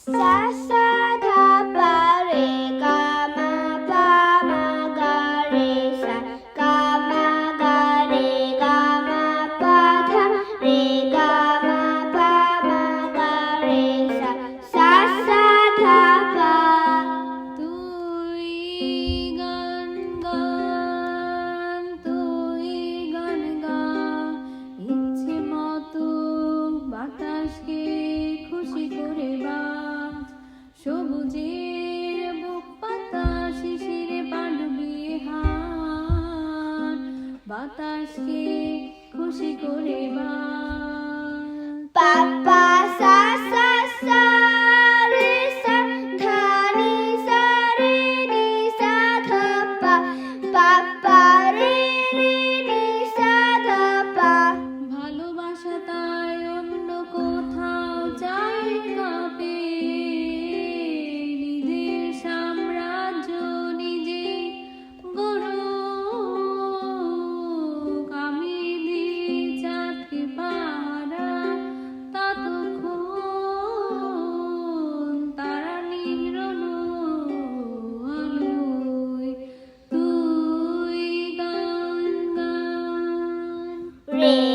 sa sa dha pa re ga ma pa ma ga re sa ga ma ga re ga ma pa dha re ga ma pa ma ga re sa sa sa dha pa তুই গান গান তুই গান গা ইচ্ছে মতো বাতাসকে খুশি করে বাজ সবুজের বুক পাতা শিশিরে পাড়বি হাত বাতাসকে খুশি করে বাজ pa pa sa sa sa re sa dha ni sa re ni sa dha pa pa pa re ni sa dha pa ভালোবাসা তাই অন্য কোথাও জায়গা পেয়ে নিজের সাম্রাজ্য নিজে গড়ুক আমি দিই চাঁদকে পাহারা ততক্ষণ তারা নিংড়ন আলোয় তুই গান গান re